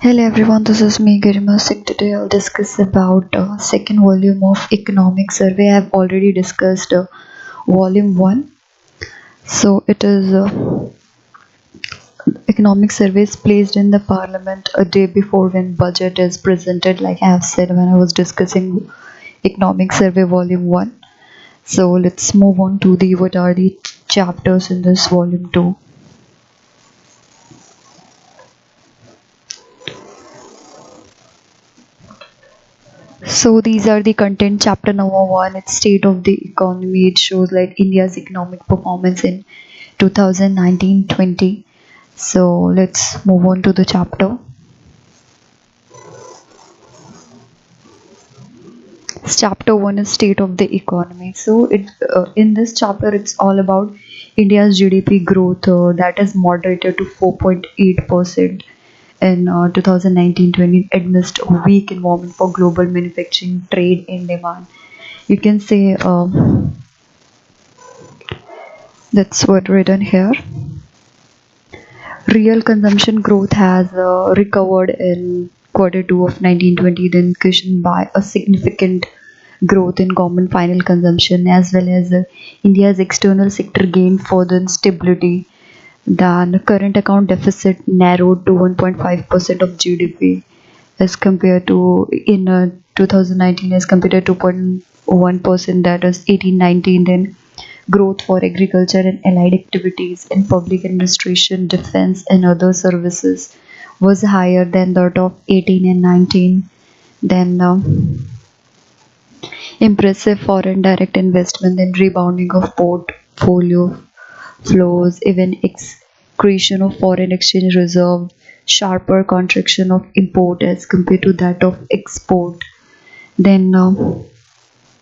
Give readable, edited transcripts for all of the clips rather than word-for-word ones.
Hello everyone, this is me Garima Singh. Today I'll discuss about second volume of economic survey. I have already discussed volume 1. So it is economic surveys placed in the parliament a day before when budget is presented, like I have said when I was discussing economic survey volume 1. So let's move on to the what are the chapters in this volume 2. So these are the content. Chapter number 1, it's state of the economy. It shows like India's economic performance in 2019-20. So let's move on to the chapter. Chapter 1 is state of the economy. So it in this chapter it's all about India's GDP growth that is moderated to 4.8% in 2019-20 amidst a weak environment for global manufacturing, trade and demand. You can say that's what written here. Real consumption growth has recovered in quarter 2 of 1920, then cushioned by a significant growth in common final consumption, as well as India's external sector gained further stability. The current account deficit narrowed to 1.5% of GDP as compared to in 2019 as compared to 2.1%, that is 1819. Then growth for agriculture and allied activities in public administration, defense and other services was higher than that of 18 and 19. Then impressive foreign direct investment and rebounding of portfolio flows, even excretion of foreign exchange reserve, sharper contraction of import as compared to that of export. Then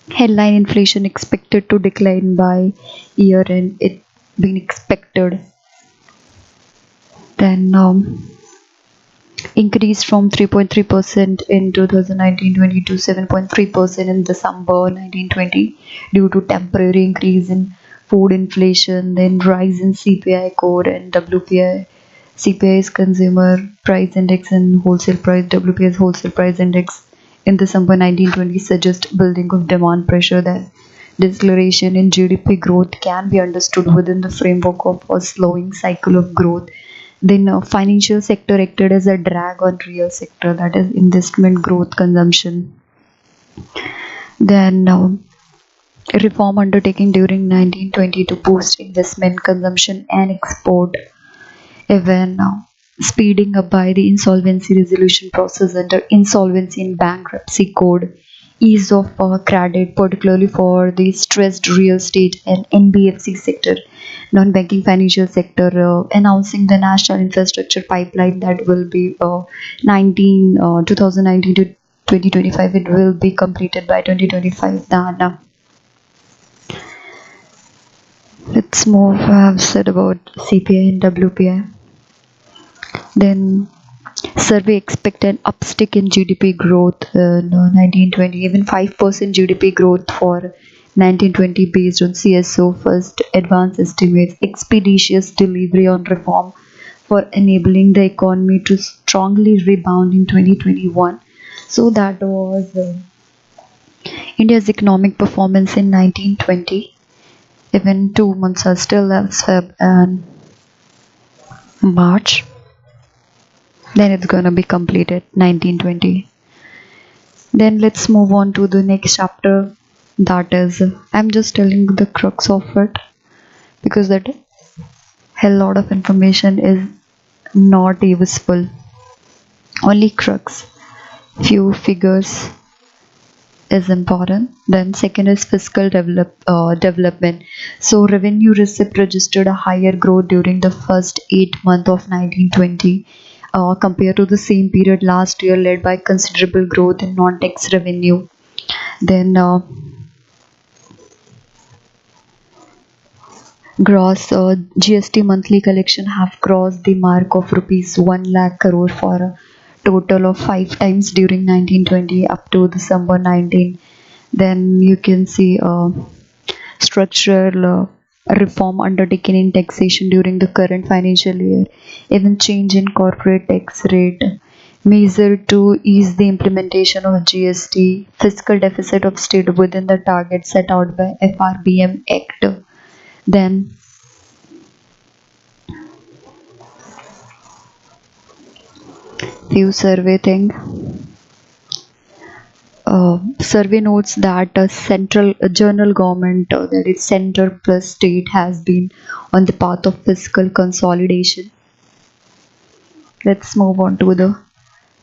headline inflation expected to decline by year end, it been expected. Then increased from 3.3% in 2019-20 to 7.3% in December 1920 due to temporary increase in food inflation, then rise in CPI core and WPI. CPI is consumer price index and wholesale price. WPI is wholesale price index. In December 1920 suggest building of demand pressure. That deceleration in GDP growth can be understood within the framework of a slowing cycle of growth. Then financial sector acted as a drag on real sector, that is investment growth consumption. Then reform undertaking during 1920 to boost investment consumption and export, even speeding up by the insolvency resolution process under insolvency and bankruptcy code, ease of credit particularly for the stressed real estate and NBFC sector, non-banking financial sector, announcing the national infrastructure pipeline that will be 2019 to 2025. It will be completed by 2025. Then let's move. I have said about CPI and WPI. Then survey expect an upstick in GDP growth in 1920, even 5% GDP growth for 1920 based on CSO first advance estimates, expeditious delivery on reform for enabling the economy to strongly rebound in 2021. So that was India's economic performance in 1920. Even 2 months are still left, Feb and March. Then it's gonna be completed 1920. Then let's move on to the next chapter. That is, I'm just telling the crux of it because that hell lot of information is not useful. Only crux, few figures is important. Then second is fiscal development. So revenue receipt registered a higher growth during the first 8 months of 1920 compared to the same period last year, led by considerable growth in non-tax revenue. Then gross GST monthly collection have crossed the mark of rupees 1 lakh crore for a total of 5 times during 1920 up to December 19. Then you can see structural reform undertaken in taxation during the current financial year, even change in corporate tax rate, measure to ease the implementation of GST, fiscal deficit of state within the target set out by FRBM Act. Then few survey thing. Survey notes that a central general government, that is center plus state, has been on the path of fiscal consolidation. Let's move on to the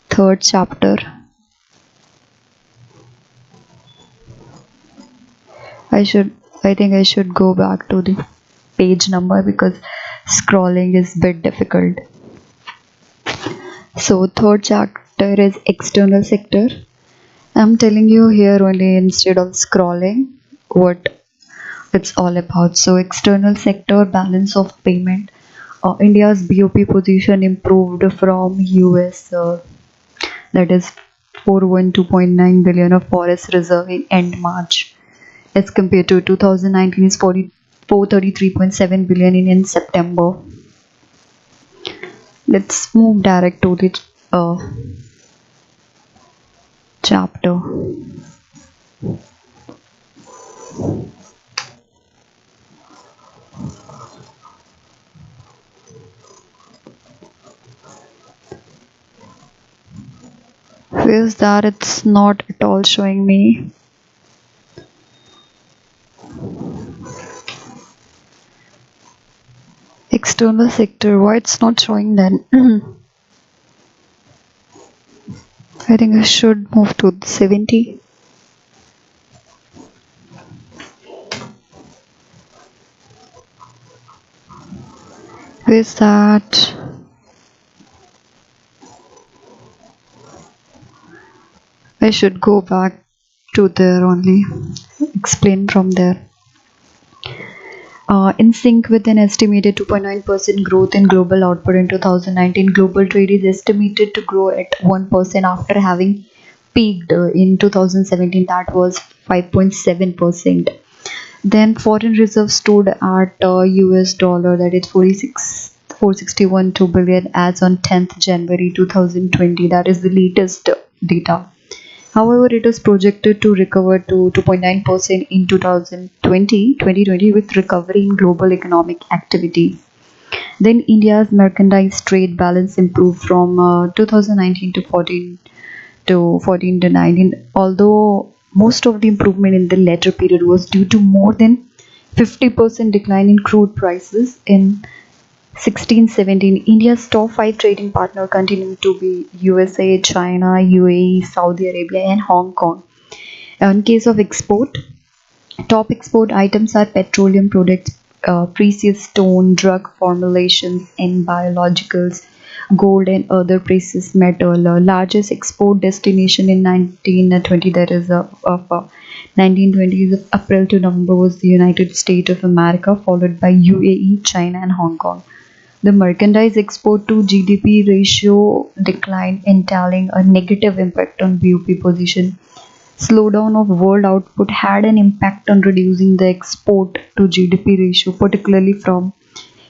third chapter. I think I should go back to the page number because scrolling is a bit difficult. So third chapter is external sector. I'm telling you here only instead of scrolling what it's all about. So external sector balance of payment. India's BOP position improved from US, that is 412.9 billion of forest reserve in end March, as compared to 2019 is 433.7 billion in September. Let's move direct to the chapter. Feels that it's not at all showing me. External sector, why it's not showing then? I think I should move to 70. Where's that? I should go back to there only. Explain from there. In sync with an estimated 2.9% growth in global output in 2019, global trade is estimated to grow at 1% after having peaked in 2017, that was 5.7%. Then foreign reserves stood at US dollar, that is 461.2 billion as on 10th January 2020. That is the latest data. However, it is projected to recover to 2.9% in 2020 with recovery in global economic activity. Then India's merchandise trade balance improved from 2019 to 19, although most of the improvement in the latter period was due to more than 50% decline in crude prices in 16-17. India's top 5 trading partner continue to be USA, China, UAE, Saudi Arabia and Hong Kong. In case of export, top export items are petroleum products, precious stone, drug formulations and biologicals, gold and other precious metal. Largest export destination in 1920, that is of 1920 is of April to November, was the United States of America, followed by UAE, China and Hong Kong. The merchandise export to GDP ratio declined, entailing a negative impact on BOP position. Slowdown of world output had an impact on reducing the export to GDP ratio, particularly from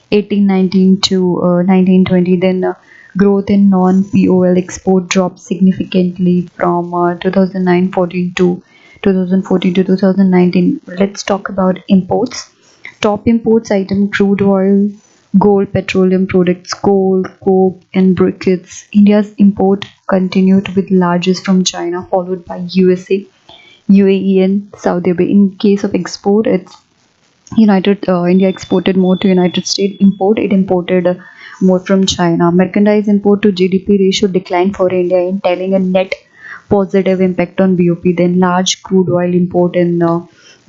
1819 to 1920. Then growth in non-POL export dropped significantly from 2009-14 to 2014 to 2019. Let's talk about imports. Top imports item crude oil, gold, petroleum products, coal, coke, and briquettes. India's import continued with largest from China, followed by USA, UAE, and Saudi Arabia. In case of export, it's India exported more to United States. It imported more from China. Merchandise import to GDP ratio declined for India, entailing a net positive impact on BOP. Then large crude oil import in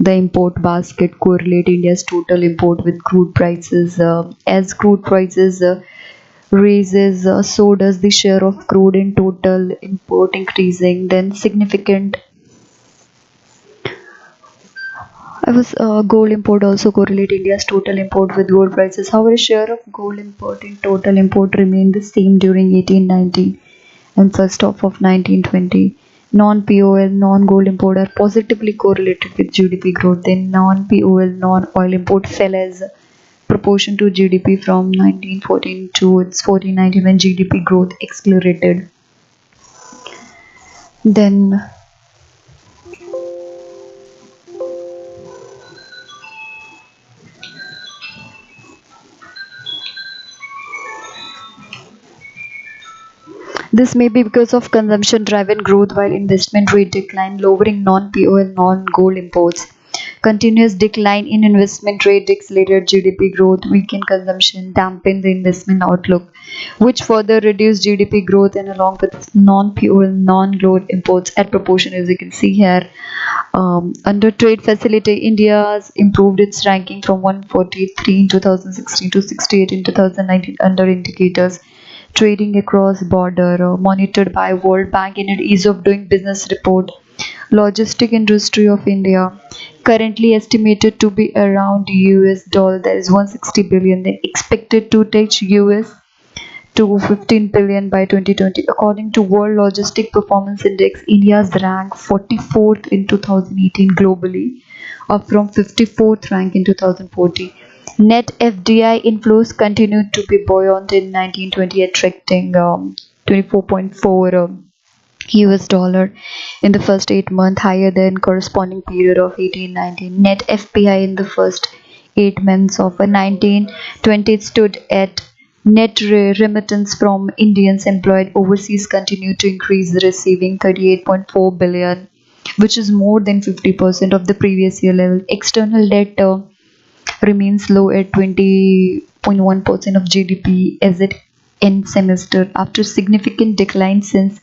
the import basket correlate India's total import with crude prices. As crude prices raises, so does the share of crude in total import increasing. Then significant I was gold import also correlate India's total import with gold prices. However, share of gold import in total import remained the same during 1819 and first half of 1920. Non-POL, non-gold import are positively correlated with GDP growth. Then non-POL, non-oil import fell as proportion to GDP from 1914 to its 1419 when GDP growth accelerated. Then this may be because of consumption-driven growth while investment rate decline, lowering non-POL, non-gold imports. Continuous decline in investment rate accelerated GDP growth, weakened consumption, dampened the investment outlook, which further reduced GDP growth and along with non-POL, non-gold imports at proportion as you can see here. Under trade facility, India's improved its ranking from 143 in 2016 to 68 in 2019 under indicators trading across border monitored by World Bank in its ease of doing business report. Logistic industry of India currently estimated to be around US dollar that is 160 billion, then expected to touch US to 15 billion by 2020. According to World Logistic Performance Index, India's rank 44th in 2018 globally, up from 54th rank in 2014. Net FDI inflows continued to be buoyant in 1920, attracting 24.4 US dollar in the first 8 months, higher than corresponding period of 1819. Net FPI in the first 8 months of 1920 stood at net remittance from Indians employed overseas continued to increase, receiving 38.4 billion, which is more than 50% of the previous year level. External debt remains low at 20.1% of GDP as it end semester after significant decline since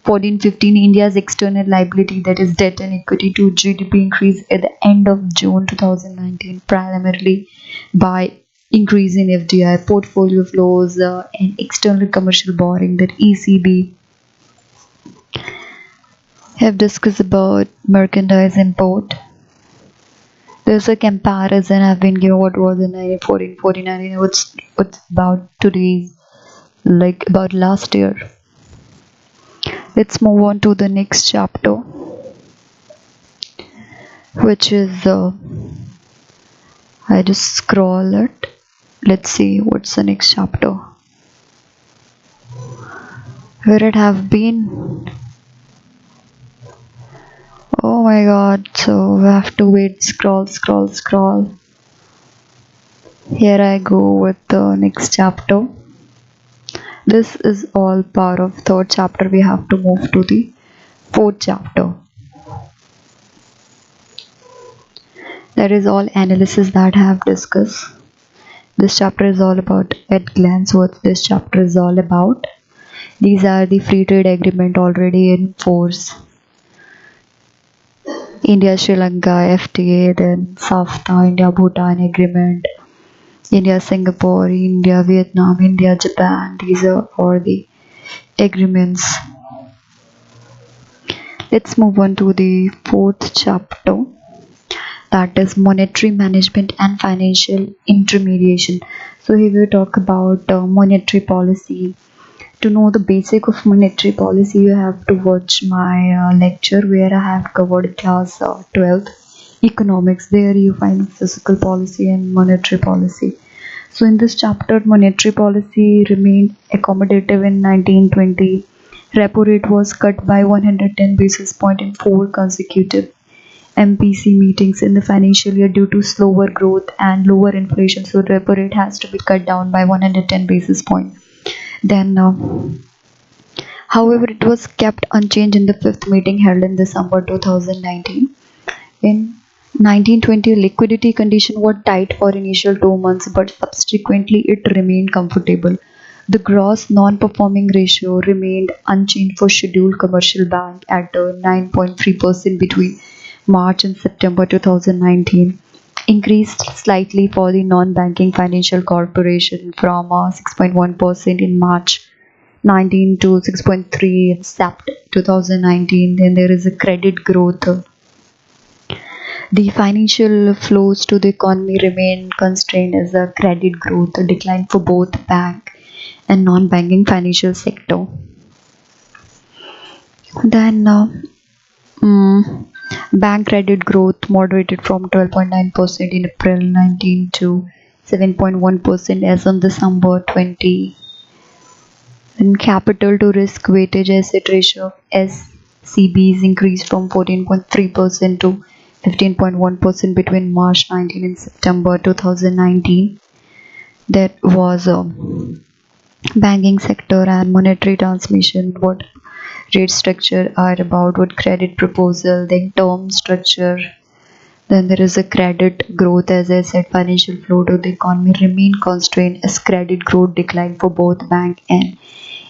14-15. India's external liability, that is debt and equity to GDP, increased at the end of June 2019 primarily by increase in FDI, portfolio flows, and external commercial borrowing that ECB have discussed about merchandise import. There's a comparison have been given what was in 1914, 14, what's about today's, like about last year. Let's move on to the next chapter, which is I just scroll it. Let's see what's the next chapter. Where it have been? Oh my god, so we have to wait, scroll. Here I go with the next chapter. This is all part of third chapter. We have to move to the fourth chapter. That is all analysis that I have discussed. This chapter is all about at glance what this chapter is all about. These are the free trade agreement already in force. India Sri Lanka FTA, then SAFTA, India Bhutan agreement, India Singapore, India Vietnam, India Japan. These are all the agreements. Let's move on to the fourth chapter, that is monetary management and financial intermediation. So here we talk about monetary policy. To know the basic of monetary policy, you have to watch my lecture where I have covered class 12th economics. There you find fiscal policy and monetary policy. So in this chapter, monetary policy remained accommodative in 1920. Repo rate was cut by 110 basis points in 4 consecutive MPC meetings in the financial year due to slower growth and lower inflation. So repo rate has to be cut down by 110 basis points. Then, however, it was kept unchanged in the fifth meeting held in December 2019. In 1920, liquidity conditions were tight for initial 2 months, but subsequently it remained comfortable. The gross non-performing ratio remained unchanged for scheduled commercial bank at 9.3% between March and September 2019. Increased slightly for the non-banking financial corporation from 6.1% in March 19 to 6.3 in Sept 2019. Then there is a credit growth. The financial flows to the economy remain constrained as a credit growth declined for both bank and non-banking financial sector. Then bank credit growth moderated from 12.9% in April 19 to 7.1% as on December 20. And capital to risk weighted asset ratio CBs increased from 14.3% to 15.1% between March 19 and September 2019. That was banking sector and monetary transmission, what rate structure are about, what credit proposal, then term structure. Then there is a credit growth. As I said, financial flow to the economy remain constrained as credit growth declined for both bank and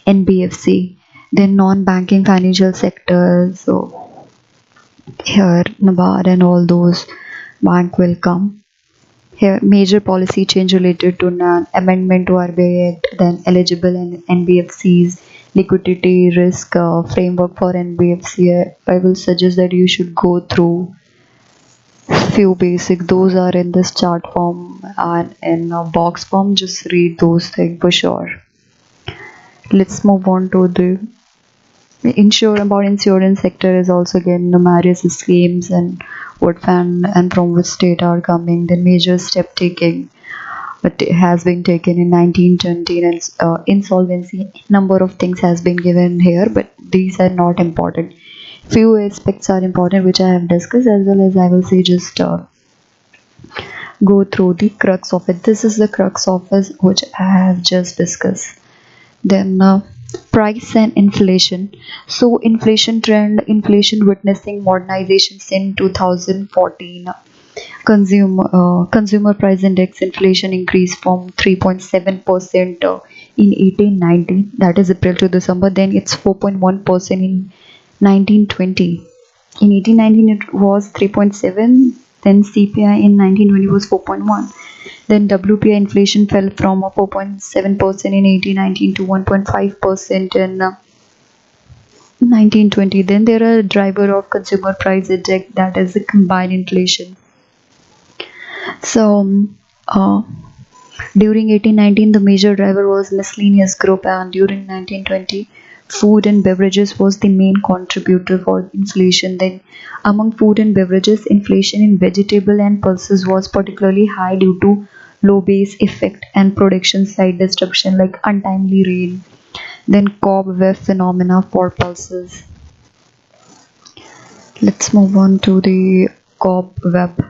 NBFC. Then non-banking financial sectors, so here NABARD and all those bank will come. Here major policy change related to amendment to RBI Act, then eligible and NBFCs, liquidity risk framework for NBFC. I will suggest that you should go through few basic. Those are in this chart form and in a box form. Just read those things for sure. Let's move on to the insurance sector is also again numerous schemes and what fund and from which state are coming. The major step taking but it has been taken in 1920 and insolvency. Number of things has been given here, but these are not important. Few aspects are important which I have discussed, as well as I will say just go through the crux of it. This is the crux of it which I have just discussed. Then price and inflation. So inflation witnessing modernization since 2014. Consumer price index inflation increased from 3.7% in 1890, that is April to December. Then it's 4.1% in 1920. In 1819 it was 3.7. Then CPI in 1920 was 4.1. Then WPI inflation fell from 4.7% in 1819 to 1.5% in 1920. Then there are driver of consumer price index, that is the combined inflation. So during 1819 the major driver was miscellaneous group, and during 1920 food and beverages was the main contributor for inflation. Then among food and beverages, inflation in vegetable and pulses was particularly high due to low base effect and production side disruption like untimely rain. Then cobweb phenomena for pulses. Let's move on to the cobweb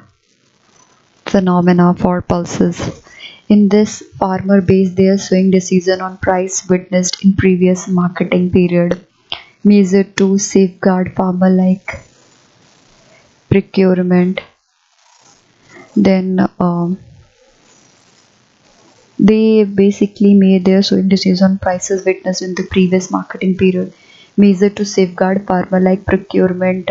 phenomena for pulses. In this, farmer based their swing decision on price witnessed in previous marketing period, measured to safeguard farmer like procurement. Then they basically made their swing decision on prices witnessed in the previous marketing period, measured to safeguard farmer like procurement.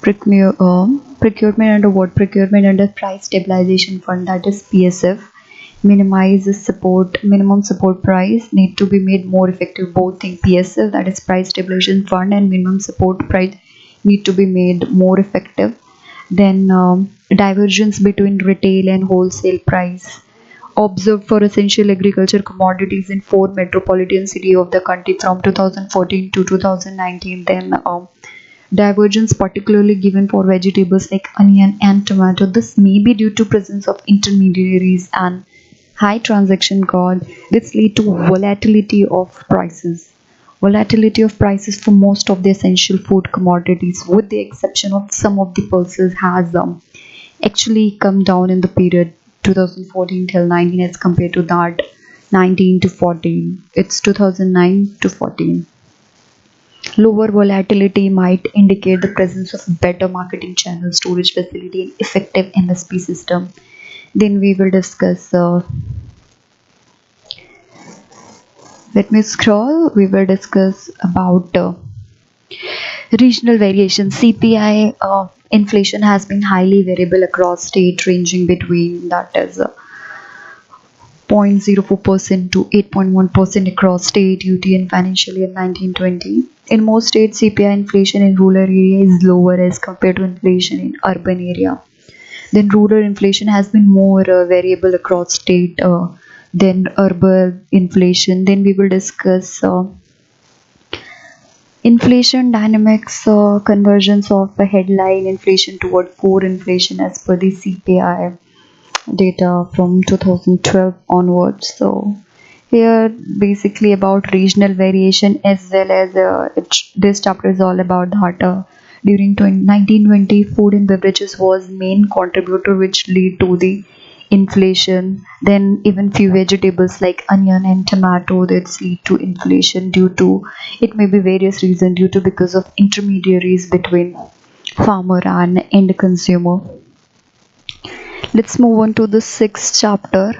Procurement under what? Procurement under price stabilization fund, that is PSF. Minimum support price need to be made more effective. Both in PSF, that is price stabilization fund, and minimum support price need to be made more effective. Then divergence between retail and wholesale price observed for essential agriculture commodities in 4 metropolitan cities of the country from 2014 to 2019. Then divergence particularly given for vegetables like onion and tomato. This may be due to presence of intermediaries and high transaction cost. This lead to volatility of prices. Volatility of prices for most of the essential food commodities, with the exception of some of the pulses, has actually come down in the period 2014 till 19 as compared to that 19 to 14. It's 2009 to 14. Lower volatility might indicate the presence of better marketing channel, storage facility, and effective MSP system. Then we will discuss. Let me scroll. We will discuss about regional variation. CPI inflation has been highly variable across state, ranging between that is 0.04% to 8.1% across state, UT, and financial year 1920. In most states, CPI inflation in rural area is lower as compared to inflation in urban area. Then rural inflation has been more variable across state than urban inflation. Then we will discuss inflation dynamics, convergence of a headline inflation toward core inflation as per the CPI data from 2012 onwards. So Here, basically about regional variation as well as this chapter is all about that during 1920, food and beverages was main contributor which lead to the inflation. Then even few vegetables like onion and tomato that lead to inflation due to it may be various reasons due to because of intermediaries between farmer and end consumer. Let's move on to the sixth chapter.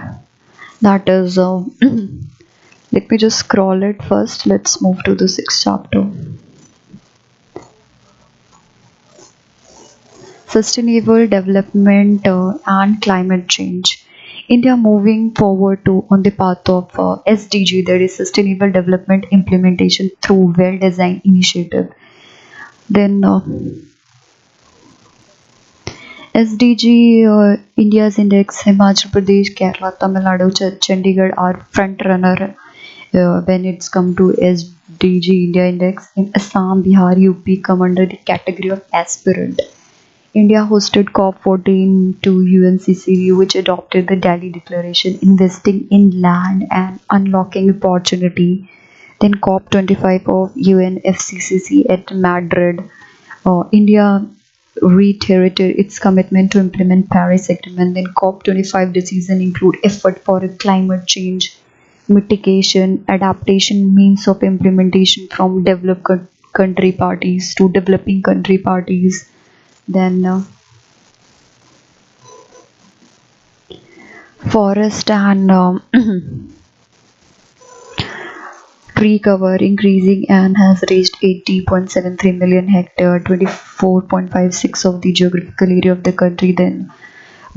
That is, let me just scroll it first. Let's move to the sixth chapter. Sustainable development and climate change. India moving forward to on the path of SDG, that is Sustainable Development Implementation through well-designed initiative. Then SDG, India's index, Himachal Pradesh, Kerala, Tamil Nadu, Chandigarh are front runner when it's come to SDG India index. In Assam, Bihar, UP come under the category of aspirant. India hosted COP14 to UNCCV, which adopted the Delhi Declaration, investing in land and unlocking opportunity. Then COP25 of UNFCCC at Madrid. India reiterated its commitment to implement Paris Agreement. Then COP25 decisions include effort for a climate change mitigation, adaptation, means of implementation from developed country parties to developing country parties. Then forest and tree cover increasing and has reached 80.73 million hectare, 24.56 of the geographical area of the country. Then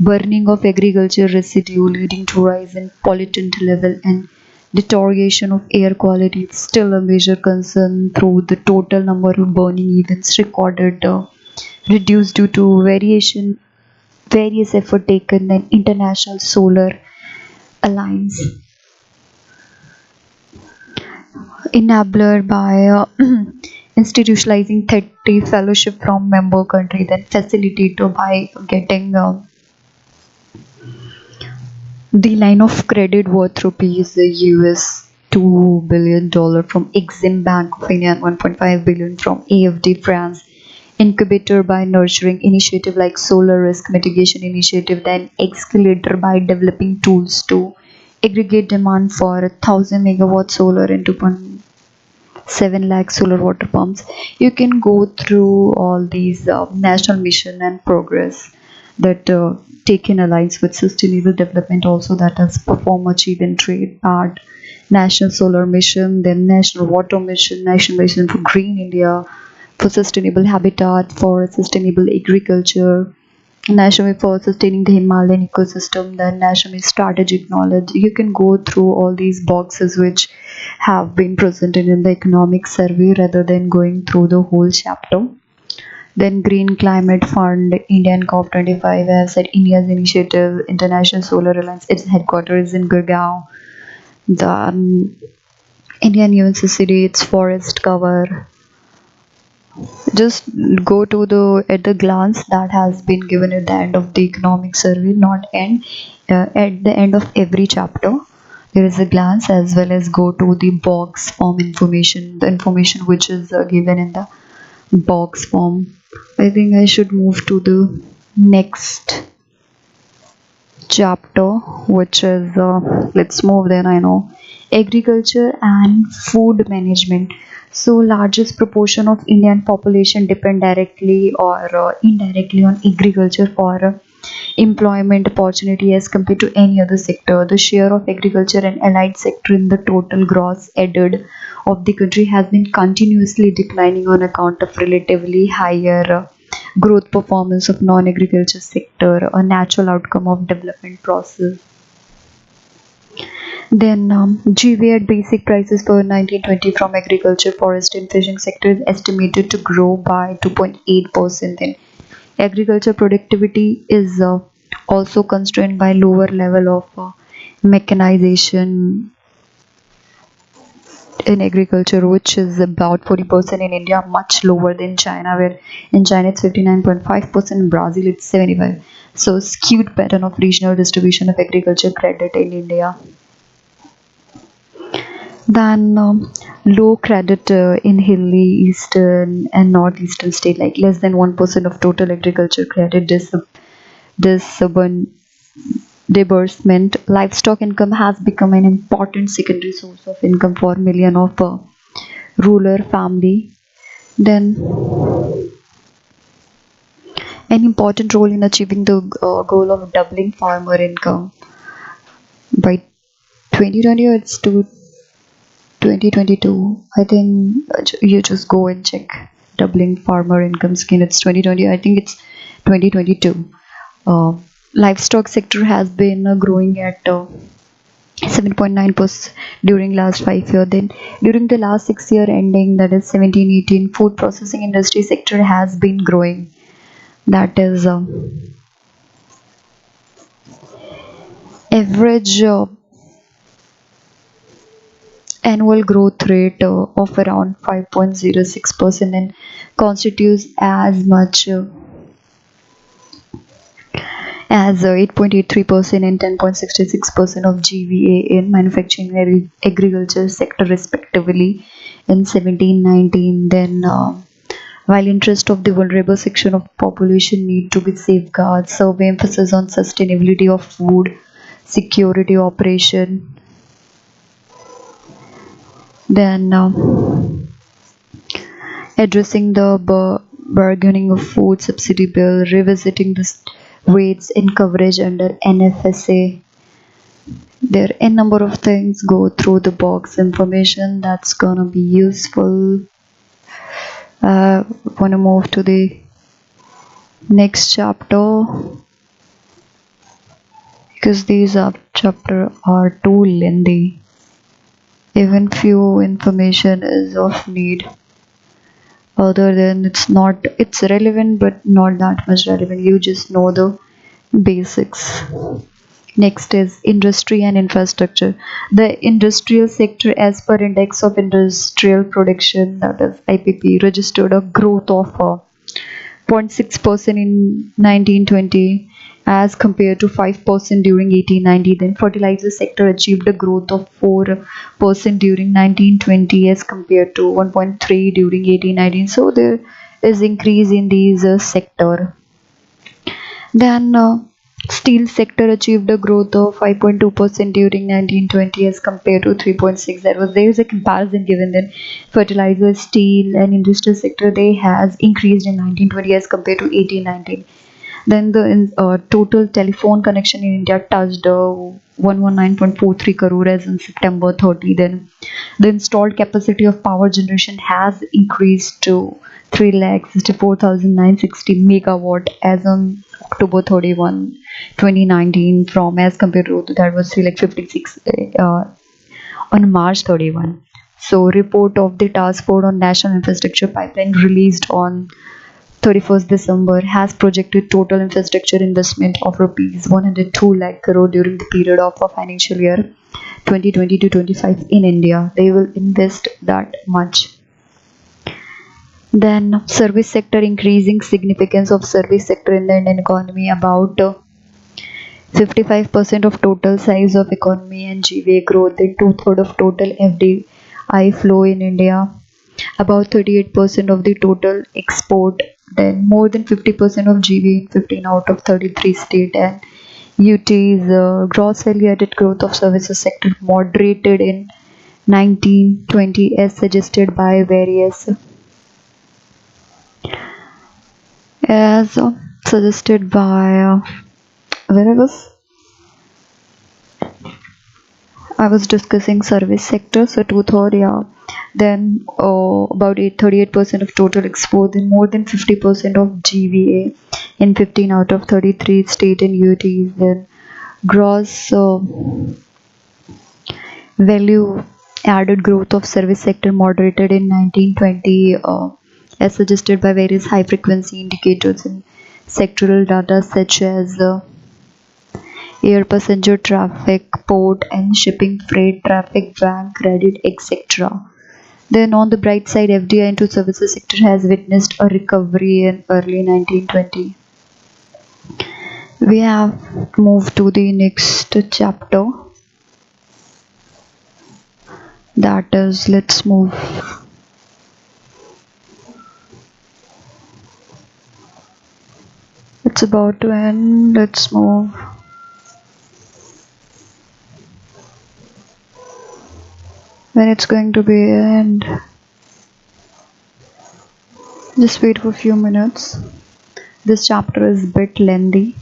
burning of agriculture residue leading to rise in pollutant level and deterioration of air quality is still a major concern through the total number of burning events recorded reduced due to various effort taken in international solar alliance enabled by institutionalizing 30 fellowship from member country, then facilitated by getting the line of credit worth rupees US $2 billion from Exim Bank of India and 1.5 billion from AFD France. Incubator by nurturing initiative like solar risk mitigation initiative, then accelerator by developing tools to aggregate demand for 1,000 megawatt solar and 2.7 lakh solar water pumps. You can go through all these national mission and progress that take in alliance with sustainable development also that has perform achieve in trade part national solar mission, then national water mission, national mission for green India, for sustainable habitat, for sustainable agriculture, national for sustaining the Himalayan ecosystem, then national strategic knowledge. You can go through all these boxes which have been presented in the economic survey rather than going through the whole chapter. Then Green Climate Fund, Indian COP25 has said India's initiative, International Solar Alliance, its headquarters is in Gurgaon. The Indian UNCCD, its forest cover. Just go to the at the glance that has been given at the end of the economic survey, not end at the end of every chapter. There is a glance as well as go to the box form information, the information which is given in the box form. I think I should move to the next chapter, which is let's move there. I know agriculture and food management. So, largest proportion of Indian population depend directly or indirectly on agriculture for employment opportunity as compared to any other sector. The share of agriculture and allied sector in the total gross added of the country has been continuously declining on account of relatively higher growth performance of non-agriculture sector, a natural outcome of development process. Then GVAT basic prices for 1920 from agriculture, forest and fishing sector is estimated to grow by 2.8%. Then agriculture productivity is also constrained by lower level of mechanization in agriculture, which is about 40% in India, much lower than China, where in China it's 59.5%, in Brazil it's 75%. So skewed pattern of regional distribution of agriculture credit in India. Then low credit in hilly eastern and northeastern state, like less than 1% of total agriculture credit disbursement. Livestock income has become an important secondary source of income for millions of rural family. Then an important role in achieving the goal of doubling farmer income by 2020, or it's to 2022. I think you just go and check doubling farmer income scheme. It's 2020. I think it's 2022. Uh, Livestock sector has been growing at 7.9% during last 5 years. Then during the last 6 year ending, that is 17-18, food processing industry sector has been growing. That is average annual growth rate of around 5.06% and constitutes as much as 8.83% and 10.66% of GVA in manufacturing and agriculture sector respectively in 17-19. Then while interest of the vulnerable section of population need to be safeguarded, survey emphasis on sustainability of food security operation. Then addressing the bargaining of food subsidy bill, revisiting the rates in coverage under NFSA. There are a number of things. Go through the box information that's gonna be useful. Wanna move to the next chapter because these chapter are too lengthy. Even few information is of need. Other than it's relevant but not that much relevant. You just know the basics. Next is industry and infrastructure. The industrial sector, as per Index of Industrial Production, that is IPP, registered a growth of 0.6% in 1920 as compared to 5% during 1890. Then fertilizer sector achieved a growth of 4% during 1920 as compared to 1.3 during 1819. So there is increase in these sector. Then steel sector achieved a growth of 5.2% during 1920 as compared to 3.6. There is a comparison given. Then fertilizer, steel, and industrial sector they has increased in 1920 as compared to 1819. Then the total telephone connection in India touched 119.43 crore as in September 30. Then the installed capacity of power generation has increased to 3,64,960 megawatt as on October 31, 2019, from as compared to that was 3,56 on March 31. So report of the task force on national infrastructure pipeline released on 31st December has projected total infrastructure investment of rupees 102 lakh crore during the period of a financial year 2020 to 25 in India. They will invest that much. Then service sector, increasing significance of service sector in the Indian economy. About 55% of total size of economy and GVA growth, and two-thirds of total FDI flow in India. About 38% of the total export. Then more than 50% of GVA in 15 out of 33 state and UTs. Gross value added growth of services sector moderated in 1920 as suggested by various as suggested by where I was discussing service sector, so two-thirds, yeah. Then about 38% of total export, and more than 50% of GVA in 15 out of 33 state and UTs. Then gross value added growth of service sector moderated in 1920 as suggested by various high frequency indicators in sectoral data such as air passenger traffic, port and shipping, freight traffic, bank credit, etc. Then on the bright side, FDI into services sector has witnessed a recovery in early 1920. We have moved to the next chapter. That is, let's move. It's about to end. Let's move. When it's going to be end. Just wait for a few minutes. This chapter is a bit lengthy.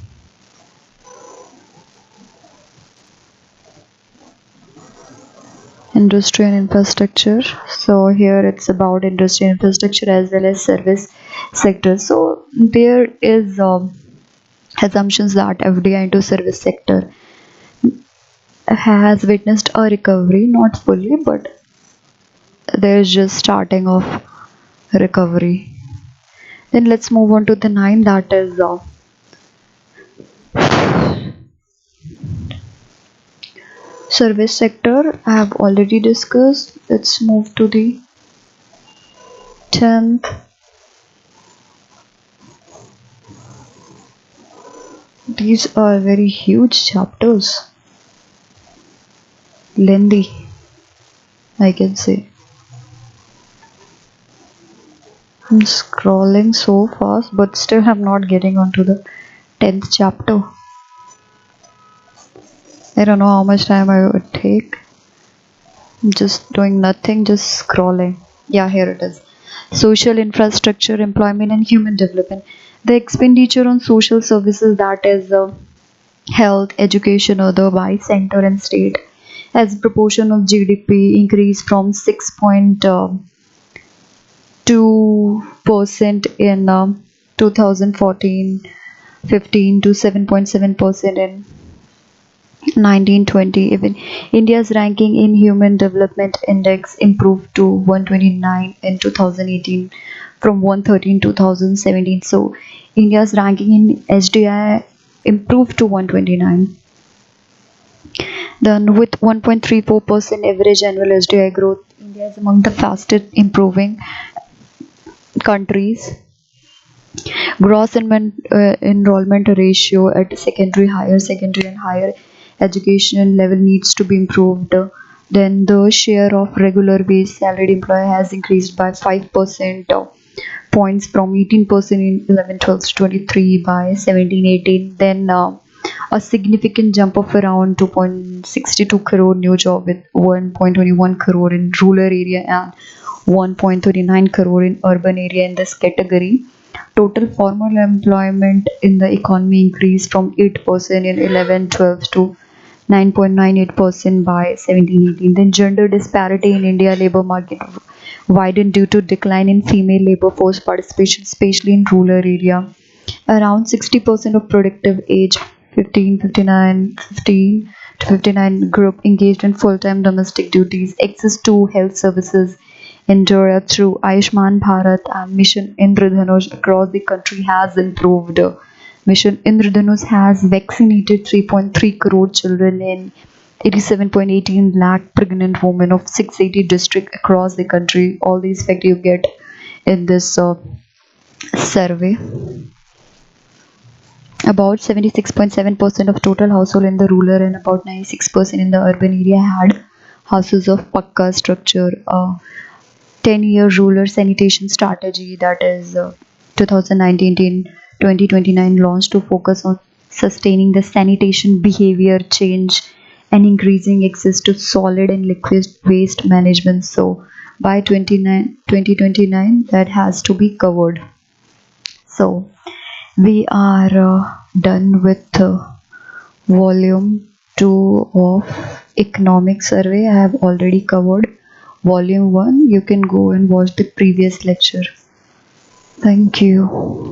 Industry and infrastructure. So here it's about industry and infrastructure as well as service sector. So there is assumptions that FDI into service sector has witnessed a recovery, not fully, but there's just starting of recovery. Then let's move on to the nine, that is service sector. I have already discussed. Let's move to the 10th. These are very huge chapters, lengthy, I can say. I'm scrolling so fast, but still I'm not getting onto the 10th chapter. I don't know how much time I would take. I'm just doing nothing, just scrolling. Yeah, here it is. Social infrastructure, employment, and human development. The expenditure on social services, that is health, education, other by center and state, as a proportion of GDP increased from 6.2% in 2014-15 to 7.7% in 1920. Even India's ranking in Human Development Index improved to 129 in 2018 from 113 2017. So India's ranking in HDI improved to 129. Then with 1.34% average annual HDI growth, India is among the fastest improving countries. Gross enrollment ratio at secondary, higher secondary, and higher education level needs to be improved. Then the share of regular wage salaried employee has increased by 5% points from 18% in 11-12 to 23 by 17-18. Then a significant jump of around 2.62 crore new job with 1.21 crore in rural area and 1.39 crore in urban area in this category. Total formal employment in the economy increased from 8% in 11-12 to 9.98% by 17-18. Then gender disparity in India labor market widened due to decline in female labor force participation, especially in rural area. Around 60% of productive age 15 to 59 group engaged in full-time domestic duties. Access to health services endured through Ayushman Bharat and Mission Indradhanush across the country has improved. Mission Indradhanush has vaccinated 3.3 crore children in 87.18 lakh pregnant women of 680 districts across the country. All these facts you get in this survey. About 76.7% of total household in the rural and about 96% in the urban area had houses of Pakka structure. 10-year rural sanitation strategy, that is 2019-2029, launched to focus on sustaining the sanitation behavior change and increasing access to solid and liquid waste management. So by 2029 that has to be covered. So we are done with volume 2 of economic survey. I have already covered volume 1. You can go and watch the previous lecture. Thank you.